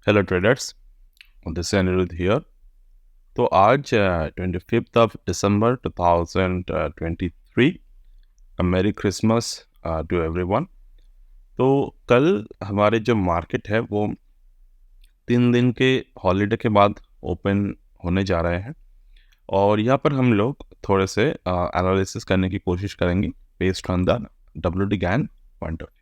Hello traders, this is Aniruddh here. तो आज 25 of December 2023, मेरी क्रिसमस टू एवरीवन। तो कल हमारे जो मार्केट है वो 3 दिन के हॉलीडे के बाद ओपन होने जा रहे हैं और यहाँ पर हम लोग थोड़े से एनालिसिस करने की कोशिश करेंगे based on the WD Gann point of view.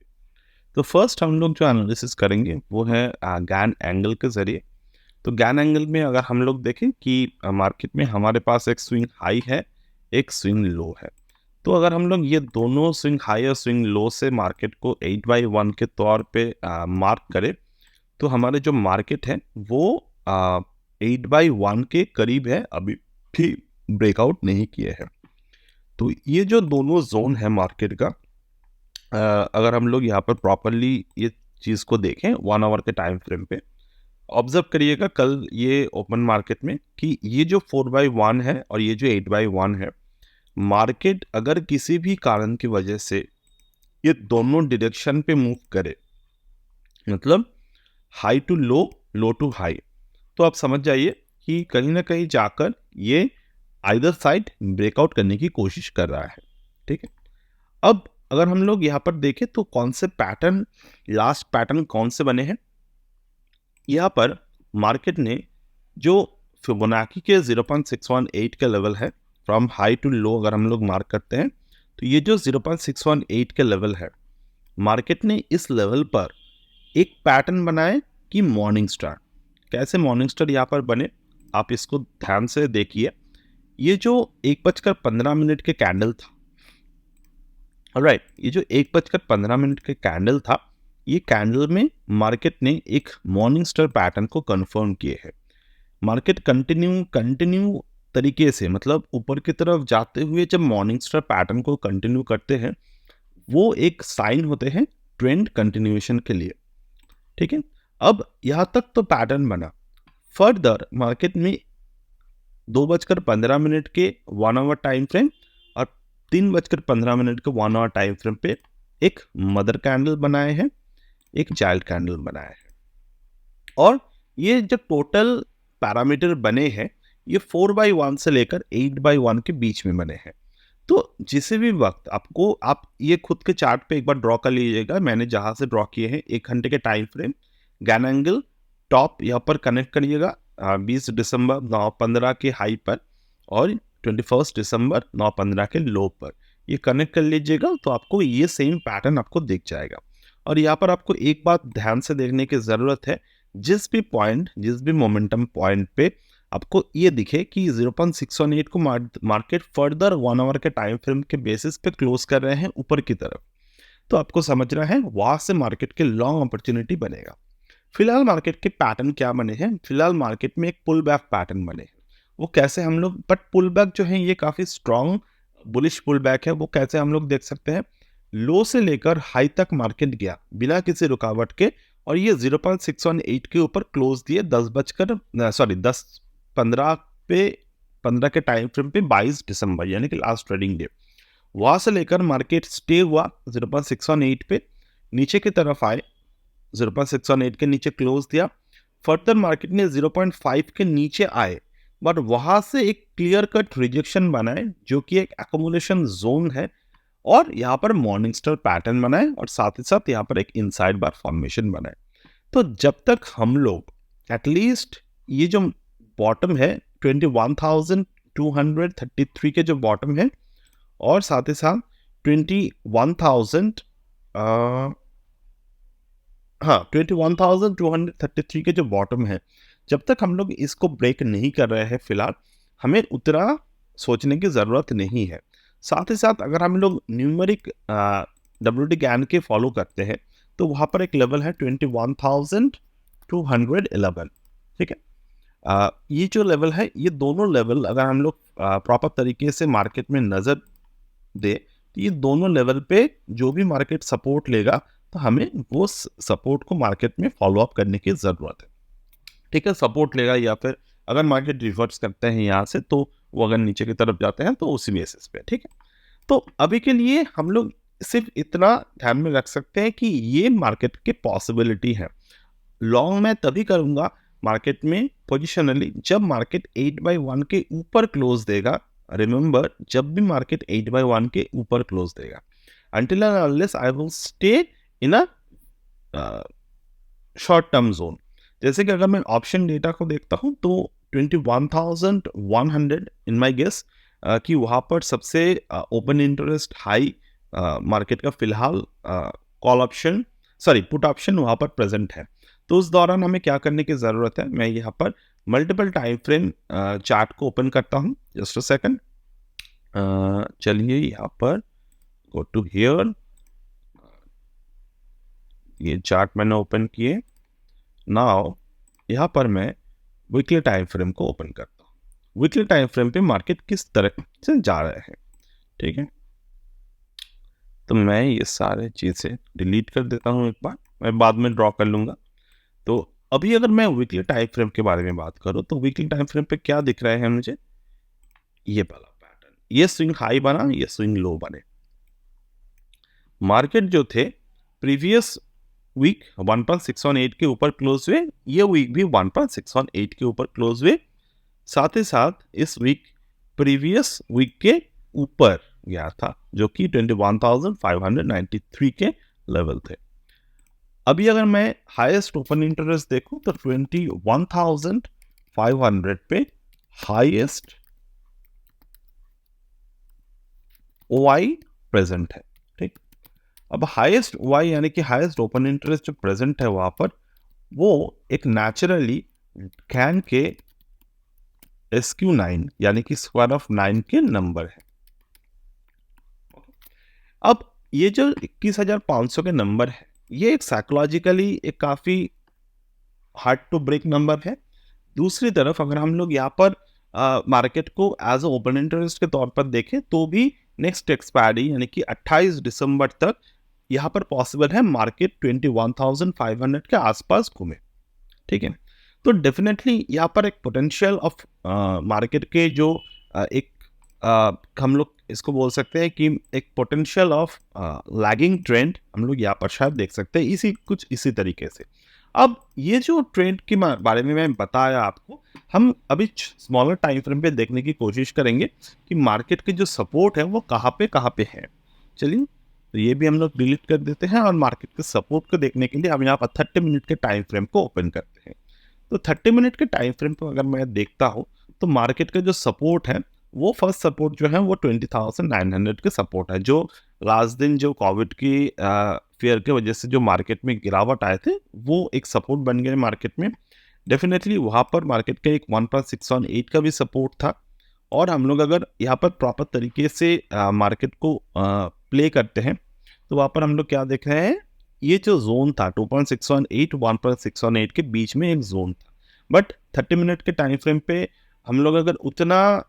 तो फर्स्ट हम लोग जो एनालिसिस करेंगे वो है गैन एंगल के ज़रिए। तो गैन एंगल में अगर हम लोग देखें कि मार्केट में हमारे पास एक स्विंग हाई है, एक स्विंग लो है। तो अगर हम लोग ये दोनों स्विंग हाई और स्विंग लो से मार्केट को 8/1 के तौर पे मार्क करें, तो हमारे जो मार्केट है वो 8/1 के करीब है, अभी भी ब्रेकआउट नहीं किए हैं। तो ये जो दोनों जोन है मार्केट का, अगर हम लोग यहाँ पर प्रॉपरली ये चीज़ को देखें 1 आवर के टाइम फ्रेम पे, ऑब्जर्व करिएगा कल ये ओपन मार्केट में कि ये जो 4/1 है और ये जो 8/1 है, मार्केट अगर किसी भी कारण की वजह से ये दोनों डायरेक्शन पे मूव करे, मतलब high to low, low to high, तो आप समझ जाइए कि कहीं ना कहीं जाकर ये आइदर साइड ब्रेकआउट करने की कोशिश कर रहा है। ठीक है, अब अगर हम लोग यहाँ पर देखें तो कौन से पैटर्न, लास्ट पैटर्न कौन से बने हैं। यहाँ पर मार्केट ने जो फिबोनाची के 0.618 का लेवल है, फ्रॉम हाई टू लो अगर हम लोग मार्क करते हैं, तो ये जो 0.618 का लेवल है, मार्केट ने इस लेवल पर एक पैटर्न बनाए कि मॉर्निंग स्टार। कैसे मॉर्निंग स्टार यहाँ पर बने, आप इसको ध्यान से देखिए। ये जो 1:15 के कैंडल था, ऑलराइट, ये जो 1:15 के कैंडल था, ये कैंडल में मार्केट ने एक मॉर्निंग स्टार पैटर्न को कंफर्म किए है। मार्केट कंटिन्यू तरीके से, मतलब ऊपर की तरफ जाते हुए जब मॉर्निंग स्टार पैटर्न को कंटिन्यू करते हैं, वो एक साइन होते हैं ट्रेंड कंटिन्यूएशन के लिए। ठीक है, अब यहाँ तक तो पैटर्न बना। फर्दर मार्केट में 2:15 के 1 आवर टाइम फ्रेम और 3:15 के 1 आवर टाइम फ्रेम पे एक मदर कैंडल बनाए हैं, एक चाइल्ड कैंडल बनाया है, और ये जो टोटल पैरामीटर बने हैं ये 4/1 से लेकर 8/1 के बीच में बने हैं। तो जिसे भी वक्त आपको, आप ये खुद के चार्ट पे एक बार ड्रॉ कर लीजिएगा। मैंने जहां से ड्रॉ किए हैं 1 घंटे के time frame, Gann angle top यहाँ पर कनेक्ट करिएगा 20 दिसंबर 9:15 के हाई पर और 21 दिसंबर 9:15 के लो पर, ये कनेक्ट कर लीजिएगा तो आपको ये सेम पैटर्न आपको दिख जाएगा। और यहाँ पर आपको एक बात ध्यान से देखने की ज़रूरत है, जिस भी पॉइंट, जिस भी मोमेंटम पॉइंट पे आपको ये दिखे कि 0.618 को मार्केट फर्दर 1 आवर के टाइम फ्रेम के बेसिस पे क्लोज कर रहे हैं ऊपर की तरफ, तो आपको समझना है वहां से मार्केट के लॉन्ग अपॉर्चुनिटी बनेगा। फिलहाल मार्केट के पैटर्न क्या बने हैं, फिलहाल मार्केट में एक पुल बैक पैटर्न बने हैं। वो कैसे हम लोग, बट पुल बैक जो है ये काफ़ी स्ट्रॉन्ग बुलिश पुल बैक है। वो कैसे हम लोग देख सकते हैं, लो से लेकर हाई तक मार्केट गया बिना किसी रुकावट के, और ये 0.618 के ऊपर क्लोज दिए 10:15 पे, 15 के टाइम फ्रेम पे 22 दिसंबर यानी कि लास्ट ट्रेडिंग डे। वहां से लेकर मार्केट स्टे हुआ 0.618 पे, नीचे की तरफ आए, 0.618 के नीचे क्लोज दिया। फर्दर मार्केट ने 0.5 के नीचे आए, बट वहां से एक क्लियर कट रिजेक्शन बनाए जो कि एक एकोमोडेशन जोन है, और यहाँ पर मॉर्निंग स्टार पैटर्न बनाए, और साथ ही साथ यहाँ पर एक इनसाइड बार फॉर्मेशन बनाए। तो जब तक हम लोग एटलीस्ट ये जो बॉटम है 21,233 के जो बॉटम है, और साथ ही साथ 21,233 के जो बॉटम है, जब तक हम लोग इसको ब्रेक नहीं कर रहे हैं, फिलहाल हमें उतना सोचने की ज़रूरत नहीं है। साथ ही साथ अगर हम लोग न्यूमेरिक WD गैन के फॉलो करते हैं, तो वहाँ पर एक लेवल है 21,211। ठीक है, ये जो लेवल है, ये दोनों लेवल अगर हम लोग प्रॉपर तरीके से मार्केट में नज़र दे, तो ये दोनों लेवल पे जो भी मार्केट सपोर्ट लेगा, तो हमें वो सपोर्ट को मार्केट में फॉलो अप करने की ज़रूरत है। ठीक है, सपोर्ट लेगा, या फिर अगर मार्केट रिवर्स करते हैं यहाँ से, तो वो अगर नीचे की तरफ जाते हैं तो उसी बेसिस पे। ठीक है, तो अभी के लिए हम लोग सिर्फ इतना ध्यान में रख सकते हैं कि ये मार्केट की पॉसिबिलिटी है। लॉन्ग मैं तभी करूंगा मार्केट में पोजिशनली जब मार्केट 8/1 के ऊपर क्लोज देगा। रिमेंबर, जब भी मार्केट 8/1 के ऊपर क्लोज देगा, until and unless I will stay in a short term zone. जैसे कि अगर मैं ऑप्शन डेटा को देखता हूं तो 21,100 इन माय गेस कि वहां पर सबसे ओपन इंटरेस्ट हाई मार्केट का फिलहाल कॉल ऑप्शन पुट ऑप्शन वहां पर प्रेजेंट है। तो उस दौरान हमें क्या करने की ज़रूरत है, मैं यहाँ पर मल्टीपल टाइम फ्रेम चार्ट को ओपन करता हूँ। जस्ट अ सेकंड, चलिए यहाँ पर गो टू हियर, ये चार्ट मैंने ओपन किए। नाउ यहाँ पर मैं वीकली टाइम फ्रेम को ओपन करता हूँ। वीकली टाइम फ्रेम पे मार्केट किस तरह से जा रहे हैं, ठीक है। तो मैं ये सारे चीज़ें डिलीट कर देता हूँ, एक बार मैं बाद में ड्रॉ कर लूँगा। तो अभी अगर मैं वीकली टाइम फ्रेम के बारे में बात करूँ तो वीकली टाइम फ्रेम पे क्या दिख रहा है मुझे, ये वाला पैटर्न, ये स्विंग हाई बना, ये स्विंग लो बने। मार्केट जो थे प्रीवियस वीक 1.618 के ऊपर क्लोज हुए, ये वीक भी 1.618 के ऊपर क्लोज हुए। साथ ही साथ इस वीक प्रीवियस वीक के ऊपर गया था जो कि 21,593 के लेवल थे। अभी अगर मैं हाईएस्ट ओपन इंटरेस्ट देखूं तो 21,500 पे हाईएस्ट OI प्रेजेंट है, ठीक। अब हाईएस्ट OI यानी कि हाईएस्ट ओपन इंटरेस्ट जो प्रेजेंट है वहां पर, वो एक नेचुरली कैन के SQ9 यानी कि स्क्वायर ऑफ 9 के नंबर है। अब ये जो 21,500 के नंबर है, ये एक साइकोलॉजिकली एक काफी हार्ड टू ब्रेक नंबर है। दूसरी तरफ अगर हम लोग यहाँ पर मार्केट को एज ओपन इंटरेस्ट के तौर पर देखें तो भी नेक्स्ट एक्सपायरी यानी कि 28 दिसंबर तक यहाँ पर पॉसिबल है मार्केट 21,500 के आसपास घूमे, ठीक है। तो डेफिनेटली यहाँ पर एक पोटेंशियल ऑफ मार्केट के जो एक हम लोग इसको बोल सकते हैं कि एक पोटेंशियल ऑफ लैगिंग ट्रेंड हम लोग यहाँ पर शायद देख सकते हैं इसी तरीके से। अब ये जो ट्रेंड के बारे में मैं बताया आपको, हम अभी स्मॉलर टाइम फ्रेम पे देखने की कोशिश करेंगे कि मार्केट के जो सपोर्ट है वो कहाँ पे है। चलिए, तो ये भी हम लोग डिलीट कर देते हैं और मार्केट के सपोर्ट को देखने के लिए हम यहाँ पर 30 मिनट के टाइम फ्रेम को ओपन करते हैं। तो 30 मिनट के टाइम फ्रेम पर अगर मैं देखता हूँ तो मार्केट का जो सपोर्ट है वो फर्स्ट सपोर्ट जो है वो 20,900 के सपोर्ट है, जो लास्ट दिन जो कोविड की फियर के वजह से जो मार्केट में गिरावट आए थे वो एक सपोर्ट बन गए मार्केट में। डेफिनेटली वहाँ पर मार्केट का एक 1.618 का भी सपोर्ट था। और हम लोग अगर यहाँ पर प्रॉपर तरीके से मार्केट को प्ले करते हैं तो वहाँ पर हम लोग क्या देख रहे हैं, ये जो जोन था 2.618 1.618 के बीच में एक जोन था। बट 30 मिनट के टाइम फ्रेम पे हम लोग अगर उतना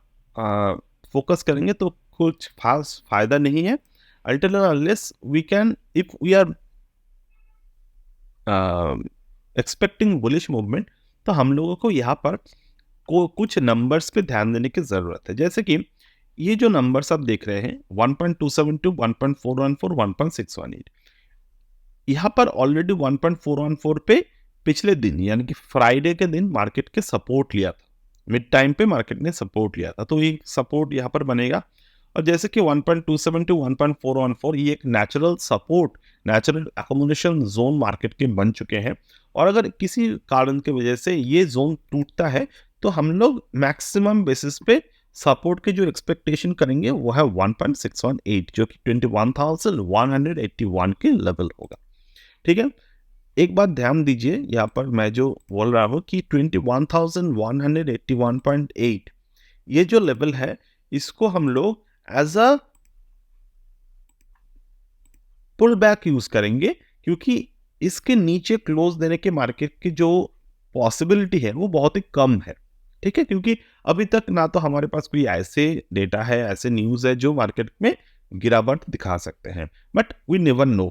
फोकस करेंगे तो कुछ खास फायदा नहीं है। Until and unless we can, if we are expecting bullish movement, तो हम लोगों को यहाँ पर कुछ नंबर्स पे ध्यान देने की ज़रूरत है। जैसे कि ये जो नंबर्स आप देख रहे हैं 1.272, 1.414, 1.618, यहाँ पर ऑलरेडी 1.414 पे पिछले दिन यानी कि फ्राइडे के दिन मार्केट के सपोर्ट लिया था, मिड टाइम पे मार्केट ने सपोर्ट लिया था, तो ये सपोर्ट यहाँ पर बनेगा। और जैसे कि 1.27 to 1.414 ये एक natural support, natural accommodation zone market के बन चुके हैं। और अगर किसी कारण की वजह से ये जोन टूटता है तो हम लोग मैक्सिमम बेसिस पे सपोर्ट के जो एक्सपेक्टेशन करेंगे वो है 1.618 जो कि 21,181 के लेवल होगा, ठीक है। एक बात ध्यान दीजिए, यहाँ पर मैं जो बोल रहा हूँ कि 21,181.8 ये जो लेवल है इसको हम लोग as a pull back use करेंगे, क्योंकि इसके नीचे क्लोज देने के मार्केट की जो पॉसिबिलिटी है वो बहुत ही कम है, ठीक है। क्योंकि अभी तक ना तो हमारे पास कोई ऐसे डेटा है, ऐसे न्यूज है जो मार्केट में गिरावट दिखा सकते हैं। बट वी नेवर नो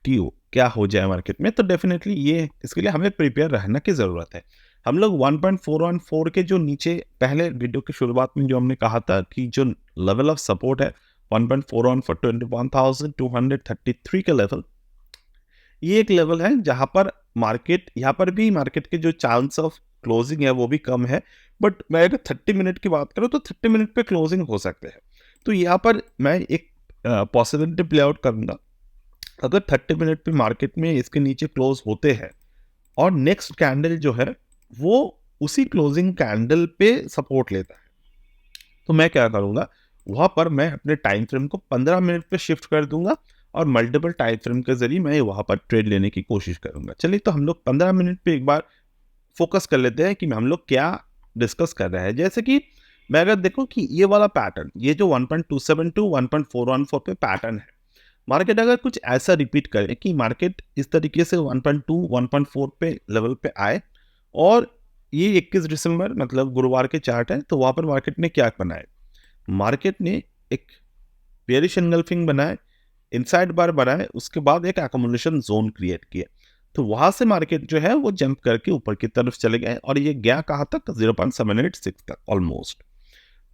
कि क्या हो जाए मार्केट में, तो डेफिनेटली ये इसके लिए हमें प्रिपेयर रहने की जरूरत है। हम लोग 1.414 के जो नीचे पहले वीडियो की शुरुआत में जो हमने कहा था कि जो लेवल ऑफ सपोर्ट है 1.414 21,233 का लेवल, ये एक लेवल है जहां पर मार्केट यहाँ पर भी मार्केट के जो चांस ऑफ क्लोजिंग है वो भी कम है, बट मैं अगर 30 मिनट की बात करूँ तो 30 मिनट पे क्लोजिंग हो सकते हैं। तो यहाँ पर मैं एक पॉसिबिलिटी प्ले आउट करूँगा। अगर 30 मिनट पे मार्केट में इसके नीचे क्लोज होते हैं और नेक्स्ट कैंडल जो है वो उसी क्लोजिंग कैंडल पे सपोर्ट लेता है, तो मैं क्या करूँगा, वहाँ पर मैं अपने टाइम फ्रेम को 15 मिनट पे शिफ्ट कर दूंगा और मल्टीपल टाइम फ्रेम के जरिए मैं वहाँ पर ट्रेड लेने की कोशिश करूँगा। चलिए, तो हम लोग 15 मिनट पे एक बार फोकस कर लेते हैं कि हम लोग क्या डिस्कस कर रहे हैं। जैसे कि मैं अगर देखूं कि ये वाला पैटर्न, ये जो 1.272 1.414 पे पैटर्न है, मार्केट अगर कुछ ऐसा रिपीट करे कि मार्केट इस तरीके से 1.2 1.4 पे लेवल पे आए, और ये 21 दिसंबर मतलब गुरुवार के चार्ट है, तो वहाँ पर मार्केट ने क्या बनाया, मार्केट ने एक बेयरिश एंगल्फिंग बनाए, इनसाइड बार बनाए, उसके बाद एक एकोमोडेशन जोन क्रिएट किया। तो वहां से मार्केट जो है वो जंप करके ऊपर की तरफ चले गए और ये गया कहाँ तक, 0.786 तक ऑलमोस्ट।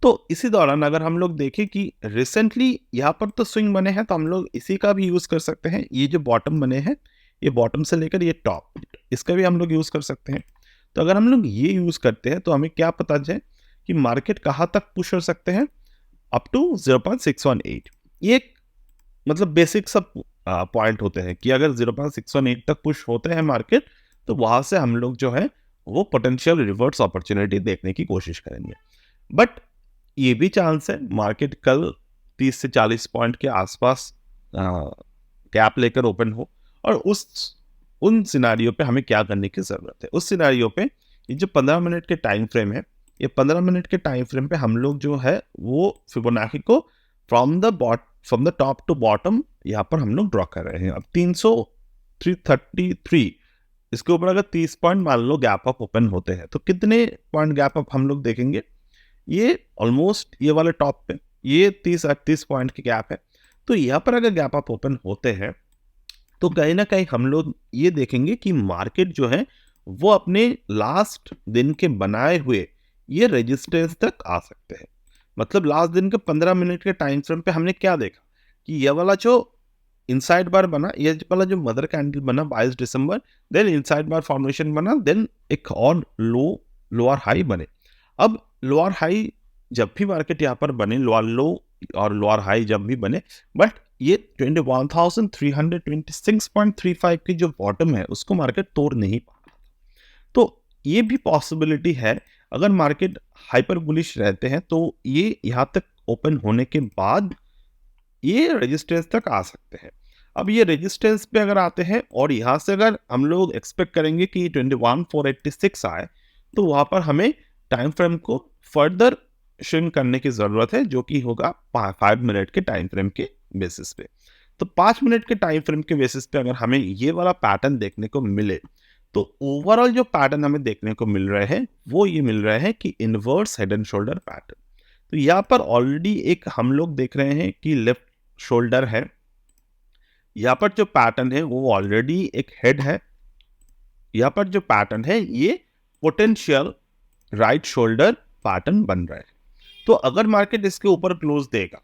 तो इसी दौरान अगर हम लोग देखें कि रिसेंटली यहाँ पर तो स्विंग बने हैं, तो हम लोग इसी का भी यूज कर सकते हैं। ये जो बॉटम बने हैं, ये बॉटम से लेकर ये टॉप, इसका भी हम लोग यूज कर सकते हैं। तो अगर हम लोग ये यूज करते हैं तो हमें क्या पता चले कि मार्केट कहाँ तक पुश हो सकते हैं, अप टू 0.618। ये मतलब बेसिक सब पॉइंट होते हैं कि अगर 0.618 तक पुश होते हैं मार्केट, तो वहां से हम लोग जो है वो पोटेंशियल रिवर्स अपॉर्चुनिटी देखने की कोशिश करेंगे। बट ये भी चांस है मार्केट कल 30 से 40 पॉइंट के आसपास गैप लेकर ओपन हो, और उन सिनारियो पे हमें क्या करने की जरूरत है। उस सिनारियो पे ये जो 15 मिनट के टाइम फ्रेम है, ये 15 मिनट के टाइम फ्रेम पे हम लोग जो है वो फिबोनाची को from the top to bottom यहाँ पर हम लोग ड्रॉ कर रहे हैं। अब 333, इसके ऊपर अगर 30 पॉइंट मान लो गैप अप ओपन होते हैं, तो कितने पॉइंट गैप अप हम लोग देखेंगे, ये ऑलमोस्ट ये वाले टॉप पे ये 30-38 पॉइंट की गैप है। तो यहाँ पर अगर गैप अप ओपन होते हैं तो कहीं ना कहीं हम लोग ये देखेंगे कि मार्केट जो है वो अपने लास्ट दिन के बनाए हुए ये रेजिस्टेंस तक आ सकते हैं। मतलब लास्ट दिन के 15 मिनट के टाइम फ्रेम पे हमने क्या देखा कि ये वाला जो इनसाइड बार बना, ये वाला जो मदर कैंडल बना 22 दिसंबर, देन इनसाइड बार फॉर्मेशन बना, देन एक और लोअर हाई बने। अब लोअर हाई जब भी मार्केट यहाँ पर बने, लोअर लो और लोअर हाई जब भी बने, बट ये 21,326.35 की जो बॉटम है उसको मार्केट तोड़ नहीं पा रहा। तो ये भी पॉसिबिलिटी है, अगर मार्केट हाइपर बुलिश रहते हैं तो ये यहाँ तक ओपन होने के बाद ये रेजिस्टेंस तक आ सकते हैं। अब ये रेजिस्टेंस पे अगर आते हैं और यहाँ से अगर हम लोग एक्सपेक्ट करेंगे कि 21,486 आए, तो वहाँ पर हमें टाइम फ्रेम को फर्दर श्रिंक करने की ज़रूरत है, जो कि होगा 5 मिनट के टाइम फ्रेम के बेसिस पे। तो 5 मिनट के टाइम फ्रेम के बेसिस पे अगर हमें ये वाला पैटर्न देखने को मिले, तो ओवरऑल जो पैटर्न हमें देखने को मिल रहे हैं वो ये मिल रहे हैं कि inverse head and shoulder pattern. तो यहाँ पर ऑलरेडी एक हम लोग देख रहे हैं कि लेफ्ट शोल्डर है, यहाँ पर जो पैटर्न है वो ऑलरेडी एक हेड है, यहाँ पर जो पैटर्न है ये पोटेंशियल राइट शोल्डर पैटर्न बन रहा है। तो अगर मार्केट इसके ऊपर क्लोज देगा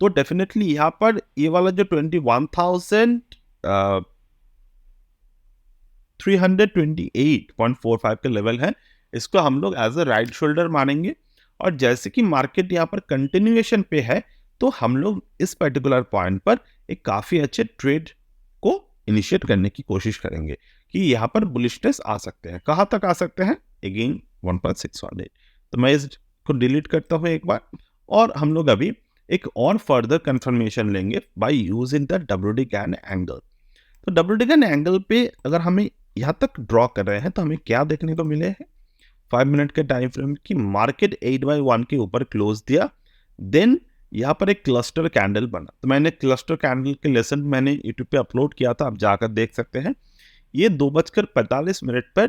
तो डेफिनेटली यहाँ पर ये वाला जो 21,328.45 का लेवल है, इसको हम लोग एज अ राइट शोल्डर मानेंगे। और जैसे कि मार्केट यहाँ पर कंटिन्यूएशन पे है, तो हम लोग इस पर्टिकुलर पॉइंट पर एक काफी अच्छे ट्रेड को इनिशिएट करने की कोशिश करेंगे कि यहाँ पर बुलिशनेस आ सकते हैं। कहाँ तक आ सकते हैं, अगेन 1.618। तो मैं इसको डिलीट करता हूँ एक बार, और हम लोग अभी एक और फर्दर कंफर्मेशन लेंगे by using the WD can angle. तो WD कैन एंगल पे अगर हमें यहाँ तक ड्रॉ कर रहे हैं तो हमें क्या देखने को मिले हैं, 5 मिनट के टाइम फ्रेम की मार्केट 8/1 के ऊपर क्लोज दिया, देन यहाँ पर एक क्लस्टर कैंडल बना। तो मैंने क्लस्टर कैंडल के लेसन मैंने यूट्यूब पे अपलोड किया था, आप जाकर देख सकते हैं। ये 2:45 पर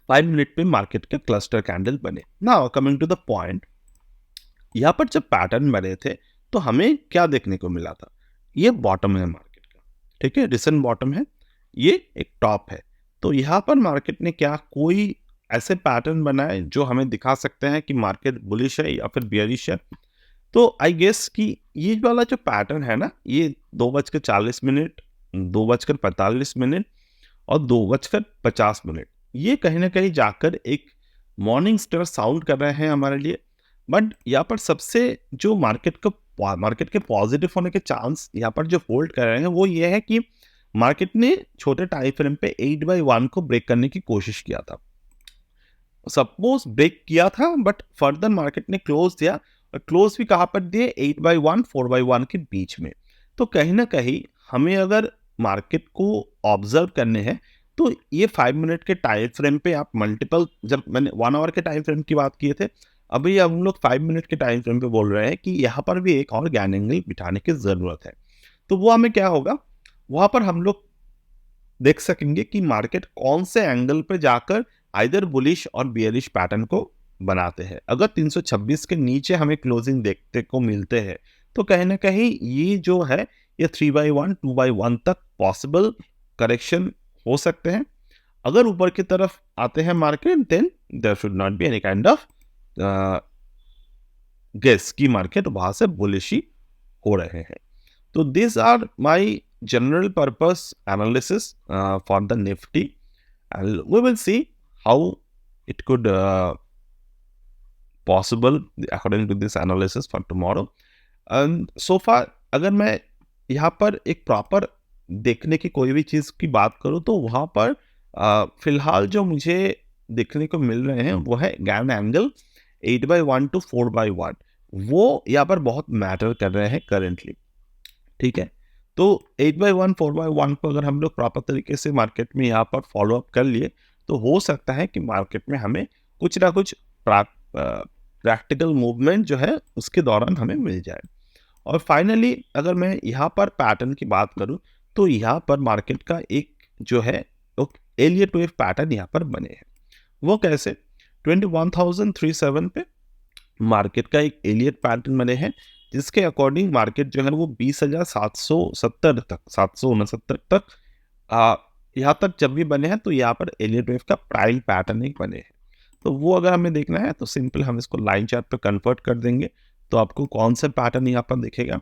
5 मिनट पे मार्केट के क्लस्टर कैंडल बने। Now coming to the point, यहाँ पर जब पैटर्न बने थे तो हमें क्या देखने को मिला था, ये बॉटम है मार्केट का, ठीक है, रिसेंट बॉटम है, ये एक टॉप है। तो यहाँ पर मार्केट ने क्या कोई ऐसे पैटर्न बनाए जो हमें दिखा सकते हैं कि मार्केट बुलिश है या फिर बियरिश है। तो आई गेस कि ये वाला जो पैटर्न है ना, ये 2:40 मिनट 2:45 और 2:50। ये कहीं ना कहीं जाकर एक मॉर्निंग स्टार साउंड कर रहे हैं हमारे लिए। बट यहाँ पर सबसे जो मार्केट के पॉजिटिव होने के चांस यहाँ पर जो होल्ड कर रहे हैं वो ये है कि मार्केट ने छोटे टाइम फ्रेम पे 8/1 को ब्रेक करने की कोशिश किया था। सपोज ब्रेक किया था बट फर्दर मार्केट ने क्लोज दिया, और क्लोज भी कहाँ पर दिए, 8/1 4/1 के बीच में। तो कहीं ना कहीं हमें अगर मार्केट को ऑब्जर्व करने हैं तो ये 5 मिनट के टाइम फ्रेम पे आप मल्टीपल, जब मैंने 1 आवर के टाइम फ्रेम की बात किए थे, अभी अब हम लोग 5 मिनट के टाइम फ्रेम पे बोल रहे हैं कि यहाँ पर भी एक और गैन एंगल बिठाने की जरूरत है। तो वो हमें क्या होगा, वहां पर हम लोग देख सकेंगे कि मार्केट कौन से एंगल पे जाकर आइदर बुलिश और बियरिश पैटर्न को बनाते हैं। अगर 326 के नीचे हमें क्लोजिंग देखते को मिलते हैं तो कहीं ना कहीं ये जो है ये 3/1 2/1 तक पॉसिबल करेक्शन हो सकते हैं। अगर ऊपर की तरफ आते हैं market, then there should not be any kind of guess की मार्केट वहां से बुलिश ही हो रहे हैं। So these are my general purpose analysis for the Nifty, and we will see how it could possible according to this analysis for tomorrow. And so far अगर मैं यहाँ पर एक प्रॉपर देखने की कोई भी चीज़ की बात करूँ तो वहाँ पर फिलहाल जो मुझे देखने को मिल रहे हैं वो है गैन एंगल 8/1 to 4/1, वो यहाँ पर बहुत मैटर कर रहे हैं करेंटली। ठीक है, तो 8/1 4/1 को अगर हम लोग प्रॉपर तरीके से मार्केट में यहाँ पर फॉलो अप कर लिए तो हो सकता है कि मार्केट में हमें कुछ ना कुछ प्रैक्टिकल मूवमेंट जो है उसके दौरान हमें मिल जाए। और फाइनली अगर मैं यहाँ पर पैटर्न की बात करूँ तो यहाँ पर मार्केट का एक जो है एलियट वेव पैटर्न यहाँ पर बने हैं। वो कैसे, 21,037 पे मार्केट का एक एलियट पैटर्न बने हैं जिसके अकॉर्डिंग मार्केट जो है वो 20,770 तक 769 तक यहाँ तक जब भी बने हैं तो यहाँ पर एलियट वेव का प्राइम पैटर्न एक बने हैं। तो वो अगर हमें देखना है तो सिंपल हम इसको लाइन चार्ट पे कन्वर्ट कर देंगे तो आपको कौन सा पैटर्न यहाँ पर दिखेगा।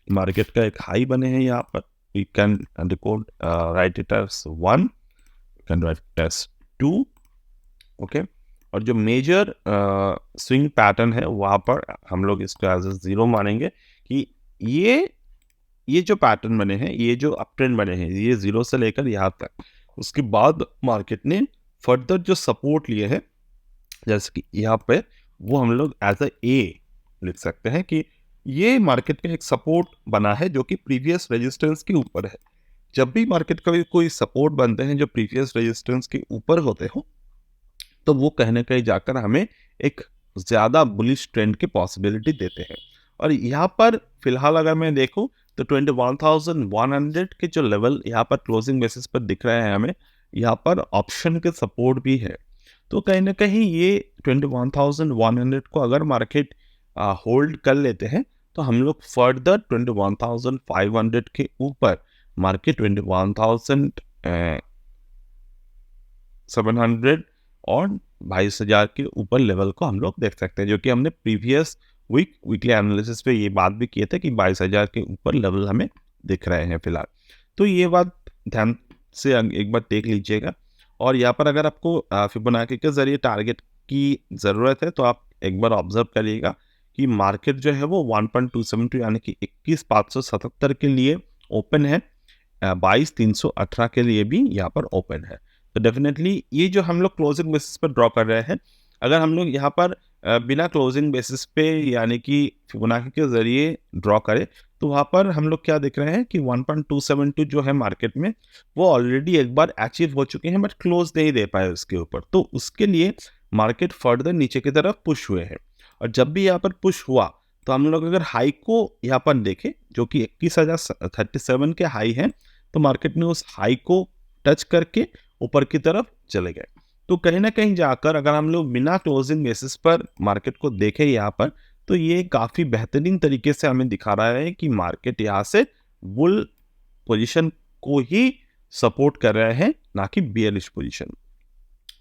मार्केट का एक हाई बने हैं यहाँ पर, you can record write it as 1, you can write it as 2, okay. और जो मेजर स्विंग पैटर्न है वहाँ पर हम लोग इसको एज ए 0 मानेंगे कि ये जो पैटर्न बने हैं, ये जो अप ट्रेंड बने हैं, ये 0 से लेकर यहाँ तक, उसके बाद मार्केट ने फर्दर जो सपोर्ट लिए हैं जैसे कि यहाँ पे, वो हम लोग एज ए लिख सकते हैं कि ये मार्केट का एक सपोर्ट बना है जो कि प्रीवियस रेजिस्टेंस के ऊपर है। जब भी मार्केट का कोई सपोर्ट बनते हैं जो प्रीवियस रेजिस्टेंस के ऊपर होते हो तो वो कहीं ना कहीं जाकर हमें एक ज़्यादा बुलिश ट्रेंड की पॉसिबिलिटी देते हैं। और यहाँ पर फिलहाल अगर मैं देखूँ तो 21,100 के जो लेवल यहाँ पर क्लोजिंग बेसिस पर दिख रहे हैं हमें, यहाँ पर ऑप्शन के सपोर्ट भी है। तो कहीं ना कहीं ये 21,100 को अगर मार्केट होल्ड कर लेते हैं तो हम लोग फर्दर 21,500 के ऊपर मार्केट 21,700 और 22,000 के ऊपर लेवल को हम लोग देख सकते हैं, जो कि हमने प्रीवियस वीकली एनालिसिस पे ये बात भी किए थे कि 22,000 के ऊपर लेवल हमें दिख रहे हैं फिलहाल। तो ये बात ध्यान से एक बार देख लीजिएगा। और यहाँ पर अगर आपको फिबोनाची के जरिए टारगेट की ज़रूरत है तो आप एक बार ऑब्जर्व करिएगा कि मार्केट जो है वो 1.272 यानी कि 21,577 के लिए ओपन है, 22,318 के लिए भी यहाँ पर ओपन है। तो डेफिनेटली ये जो हम लोग क्लोजिंग बेसिस पर ड्रॉ कर रहे हैं, अगर हम लोग यहाँ पर बिना क्लोजिंग बेसिस पे यानी कि फिबोनाची के ज़रिए ड्रॉ करें तो वहाँ पर हम लोग क्या देख रहे हैं कि 1.272 जो है मार्केट में वो ऑलरेडी एक बार अचीव हो चुके हैं बट क्लोज नहीं दे पाए उसके ऊपर। तो उसके लिए मार्केट फर्दर नीचे की तरफ पुश हुए हैं। और जब भी यहाँ पर पुश हुआ तो हम लोग अगर हाई को यहाँ पर देखें जो कि 21,037 के हाई है, तो मार्केट ने उस हाई को टच करके ऊपर की तरफ चले गए। तो कहीं ना कहीं जाकर अगर हम लोग बिना क्लोजिंग बेसिस पर मार्केट को देखें यहाँ पर, तो ये काफ़ी बेहतरीन तरीके से हमें दिखा रहा है कि मार्केट यहाँ से बुल पोजीशन को ही सपोर्ट कर रहे हैं, ना कि bearish position.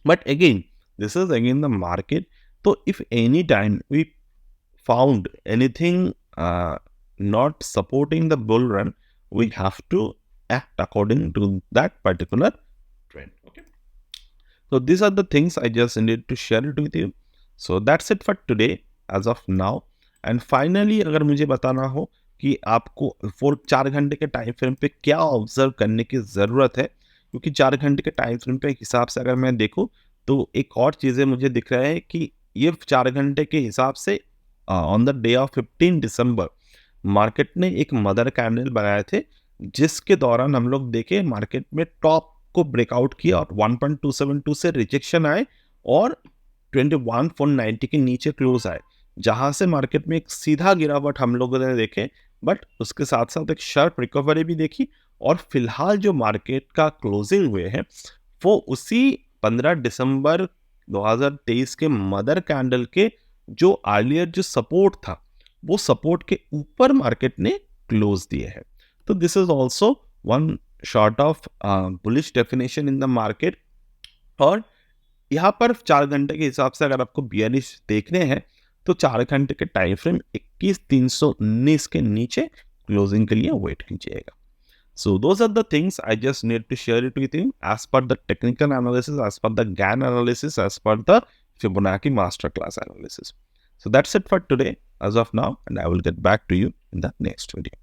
But again this is again the market. तो if any time we found anything not supporting the bull run, we have to act according to that particular trend. Okay. So these are the things I just need to share it with you. So that's it for today as of now. And finally अगर मुझे बताना हो कि आपको 4 घंटे के time frame पे क्या ऑब्जर्व करने की ज़रूरत है, क्योंकि 4 घंटे के टाइम फ्रेम पे हिसाब से अगर मैं देखूँ तो एक और चीज़ें मुझे दिख रहा है कि ये 4 घंटे के हिसाब से on the day of 15 December market ने एक मदर कैंडल बनाए थे, जिसके दौरान हम लोग देखे मार्केट में टॉप को ब्रेकआउट किया और 1272 से रिजेक्शन आए और 21490 के नीचे क्लोज आए, जहां से मार्केट में एक सीधा गिरावट हम लोगों ने देखे, बट उसके साथ साथ एक शार्प रिकवरी भी देखी। और फिलहाल जो मार्केट का क्लोजिंग हुए हैं वो उसी 15 दिसंबर 2023 के मदर कैंडल के जो अर्लियर जो सपोर्ट था वो सपोर्ट के ऊपर मार्केट ने क्लोज दिए हैं। तो this is also one short of bullish definition in the market. और यहाँ पर 4 घंटे के हिसाब से अगर आपको बियरिश देखने हैं तो 4 घंटे के टाइम फ्रेम 21,319 के नीचे क्लोजिंग के लिए वेट कीजिएगा। So those are the things I just need to share it with you as per the technical analysis, as per the GAN analysis, as per the Fibonacci masterclass analysis. So that's it for today as of now, and I will get back to you in the next video.